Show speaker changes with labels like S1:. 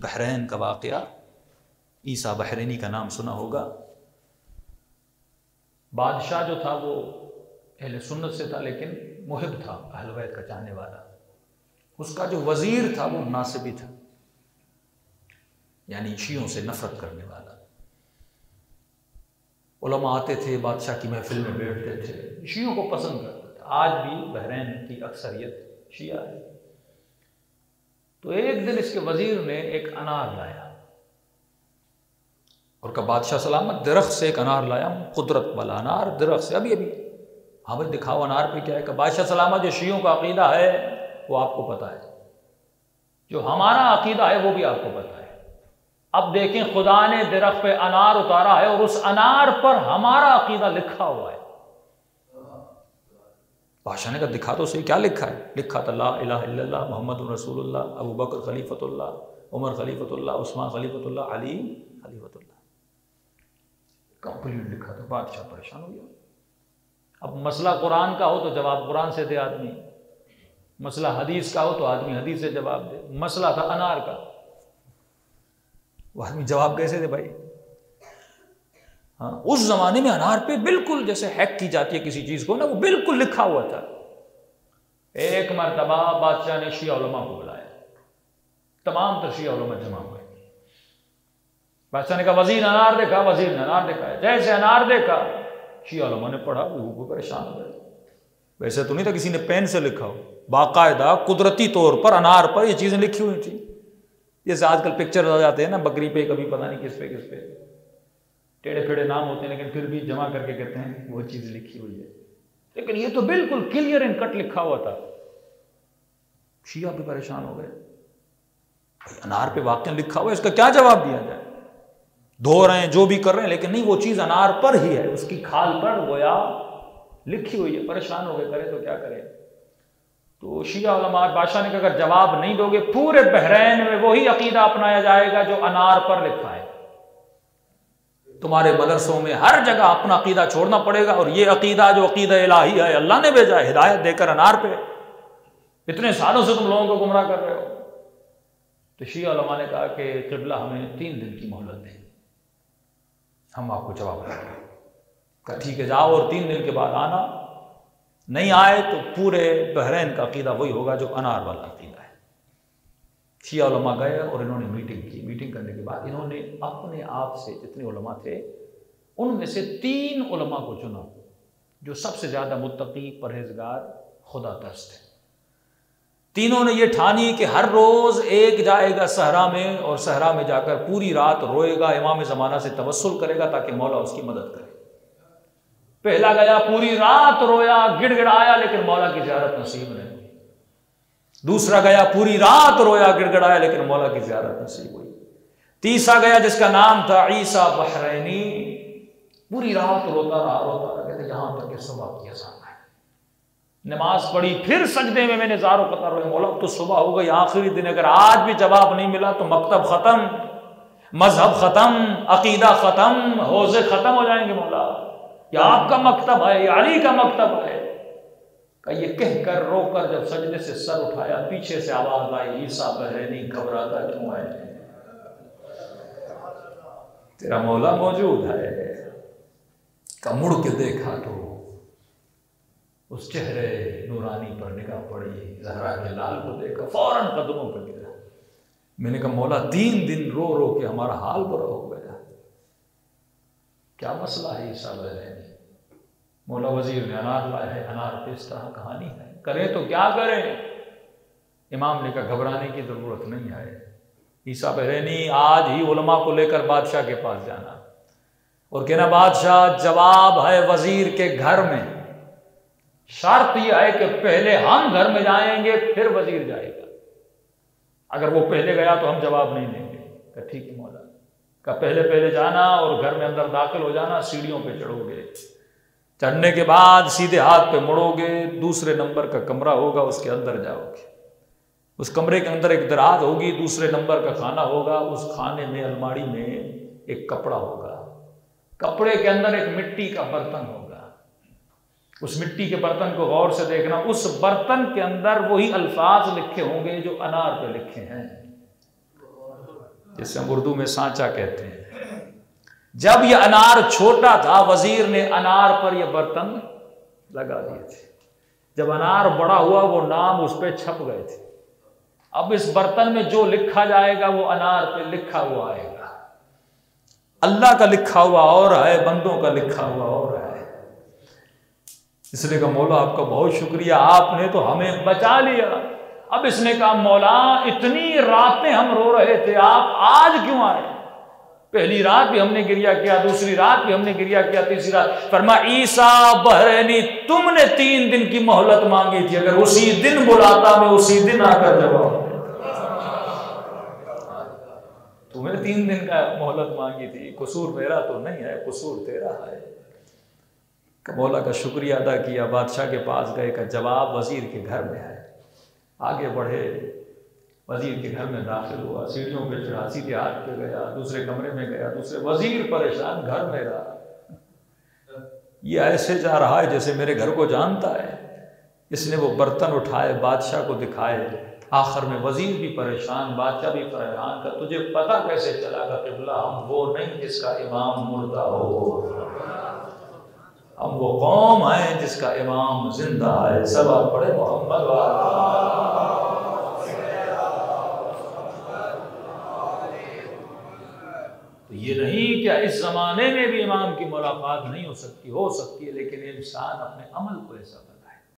S1: बहरैन का वाक़या, ईसा बहरैनी का नाम सुना होगा। बादशाह जो था वो अहले सुन्नत से था, लेकिन मुहिब था, अहले बैत का चाहने वाला। उसका जो वज़ीर था वो नासिबी था, यानी शियों से नफरत करने वाला। उलमा आते थे, बादशाह की महफिल में बैठते थे, शियों को पसंद करते थे। आज भी बहरैन की अक्सरियत शिया है। तो एक दिन इसके वज़ीर ने एक अनार लाया और कहा बादशाह सलामत, दरख्त से एक अनार लाया हूँ, कुदरत वाला अनार, दरख्त से, अभी अभी। हाँ भाई दिखाओ अनार पे क्या है। कि बादशाह सलामत, जो शियों का अकीदा है वो आपको पता है, जो हमारा अकीदा है वो भी आपको पता है। अब देखें, खुदा ने दरख्त पे अनार उतारा है और उस अनार पर हमारा अकीदा लिखा हुआ है। बादशाह ने कहा दिखा तो सही, क्या लिखा है? लिखा था ला इलाहा इल्लल्लाह मुहम्मदुर रसूलुल्लाह, अबू बकर खलीफतुल्लाह, उमर खलीफतुल्लाह, उस्मान खलीफतुल्लाह, अली खलीफतुल्लाह, कंप्लीट लिखा था। बादशाह परेशान हो गया। अब मसला कुरान का हो तो जवाब कुरान से दे आदमी, मसला हदीस का हो तो आदमी हदीस से जवाब दे। मसला था अनार का, वो आदमी जवाब कैसे दे भाई? हाँ, उस जमाने में अनार पे बिल्कुल जैसे हैक की जाती है किसी चीज को ना, वो बिल्कुल लिखा हुआ था। एक मरतबा बादशाह ने शिया उलमा को बुलाया, तमाम तर शिया उलमा जमा हुए। बादशाह ने कहा वजीर अनार देखा, वजीर ने अनार देखा है। जैसे अनार देखा, शिया उलमा ने पढ़ा, वो परेशान हो गए। वैसे तो नहीं था किसी ने पेन से लिखा हो, बाकायदा कुदरती तौर पर अनार पर ये चीजें लिखी हुई थी। जैसे आजकल पिक्चर आ जाते हैं ना, बकरी पे, कभी पता नहीं किस पे टेढ़े फेढ़े नाम होते हैं, लेकिन फिर भी जमा करके कहते हैं वो चीज लिखी हुई है। लेकिन ये तो बिल्कुल क्लियर एंड कट लिखा हुआ था। शिया भी परेशान हो गए, अनार पे वाकई लिखा हुआ है, इसका क्या जवाब दिया जाए? धो रहे हैं, जो भी कर रहे हैं, लेकिन नहीं, वो चीज अनार पर ही है, उसकी खाल पर गोया लिखी हुई है। परेशान हो गए, करे तो क्या करें? तो शिया उलमा, बादशाह ने कहा अगर जवाब नहीं दोगे, पूरे बहरैन में वही अकीदा अपनाया जाएगा जो अनार पर लिखा है। तुम्हारे मदरसों में हर जगह अपना अकीदा छोड़ना पड़ेगा, और ये अकीदा जो अकीदा इलाही है, अल्लाह ने भेजा है हिदायत देकर अनार पे। इतने सालों से तुम लोगों को गुमराह कर रहे हो। तो शिया उलमा ने कहा कि क़िबला हमें 3 दिन की मोहलत दें, हम आपको जवाब देंगे। कहा ठीक है, जाओ और 3 दिन के बाद आना। नहीं आए तो पूरे बहरैन का अकीदा वही होगा जो अनार वाला अकीदा है। शिया उलमा गए और इन्होंने मीटिंग की। मीटिंग करने के बाद इन्होंने अपने आप से, जितने उलमा थे उनमें से 3 उलमा को चुना जो सबसे ज्यादा मुत्तकी, परहेजगार, खुदा तरस थे। तीनों ने यह ठानी कि हर रोज एक जाएगा सहरा में, और सहरा में जाकर पूरी रात रोएगा, इमाम ज़माना से तवस्सुल करेगा ताकि मौला उसकी मदद करे। पहला गया, पूरी रात रोया, गिड़गिड़ाया, लेकिन मौला की ज़ियारत नसीब नहीं हुई। दूसरा गया, पूरी रात रोया, गिड़गिड़ाया, लेकिन मौला की ज़ियारत नसीब हुई। तीसरा गया, जिसका नाम था ईसा बहरैनी, पूरी रात रोता रहा, कहते जहां तक सुबह की अज़ान है। नमाज पढ़ी, फिर सजदे में मैंने ज़ारो कतर रोए, मौला तो सुबह हो गई, आखिरी दिन, अगर आज भी जवाब नहीं मिला तो मकतब खत्म, मजहब खत्म, अकीदा खत्म, हौज़े खत्म हो जाएंगे मौला। ये आपका मकतब है, ये अली का मकतब है। का ये कहकर रोकर जब सजदे से सर उठाया, पीछे से आवाज आई, ईसा बहरैनी घबराता क्यों है, तेरा मौला मौजूद है। का मुड़ के देखा तो उस चेहरे नूरानी पर निगाह पड़ी, ज़हरा के लाल को देखा, फौरन कदमों पर गिरा। मैंने कहा मौला 3 दिन रो रो के हमारा हाल बुरा हो गया, क्या मसला है ईसा बहरैनी? मौला वजीर ने अनार लाया है, अनार पे इस तरह कहानी है, करें तो क्या करें? इमाम ने कहा घबराने की जरूरत नहीं है, ईसा बहरैनी आज ही उलमा को लेकर बादशाह के पास जाना और कहना बादशाह जवाब है वजीर के घर में, शर्त यह है कि पहले हम घर में जाएंगे फिर वजीर जाएगा। अगर वो पहले गया तो हम जवाब नहीं देंगे। कहा ठीक है मौला। का पहले जाना और घर में अंदर दाखिल हो जाना, सीढ़ियों पे चढ़ोगे, चढ़ने के बाद सीधे हाथ पे मुड़ोगे, दूसरे नंबर का कमरा होगा, उसके अंदर जाओगे। उस कमरे के अंदर एक दराज होगी, दूसरे नंबर का खाना होगा, उस खाने में अलमारी में एक कपड़ा होगा, कपड़े के अंदर एक मिट्टी का बर्तन होगा, उस मिट्टी के बर्तन को गौर से देखना, उस बर्तन के अंदर वही अल्फाज लिखे होंगे जो अनार पे लिखे हैं, जिसे हम उर्दू में सांचा कहते हैं। जब यह अनार छोटा था, वजीर ने अनार पर यह बर्तन लगा दिए थे। जब अनार बड़ा हुआ, वो नाम उस पर छप गए थे। अब इस बर्तन में जो लिखा जाएगा वो अनार पे लिखा हुआ आएगा। अल्लाह का लिखा हुआ और है, बंदों का लिखा हुआ और है। इसलिए कहा मौला आपका बहुत शुक्रिया, आपने तो हमें बचा लिया। अब इसने कहा मौला इतनी रातें हम रो रहे थे, आप आज क्यों आए? पहली रात भी हमने गिरिया किया, दूसरी रात भी हमने गिरिया किया, तीसरी रात। फरमा ईसा बहरैनी, तुमने 3 दिन की मोहलत मांगी थी, अगर उसी दिन बुलाता मैं उसी दिन आकर जवाब। तुम्हें 3 दिन का मोहलत मांगी थी, कसूर मेरा तो नहीं है, कसूर तेरा है। मौला का शुक्रिया अदा किया, बादशाह के पास गए का जवाब वजीर के घर में है। आगे बढ़े, वजीर के घर में दाखिल हुआ, सीढ़ियों पे चढ़ा, सीधे हाथ पे गया, दूसरे कमरे में गया, दूसरे वजीर परेशान घर में रहा। ये ऐसे जा रहा है जैसे मेरे घर को जानता है। इसने वो बर्तन उठाए, बादशाह को दिखाए। आखिर में वजीर भी परेशान, बादशाह भी परेशान। का तुझे पता कैसे चला का किबला, हम वो नहीं जिसका इमाम मुर्दा हो, हम वो कौम है जिसका इमाम जिंदा है। सब आप पढ़े मोहम्मद। तो ये नहीं क्या इस जमाने में भी इमाम की मुलाकात नहीं हो सकती है, लेकिन इंसान अपने अमल को ऐसा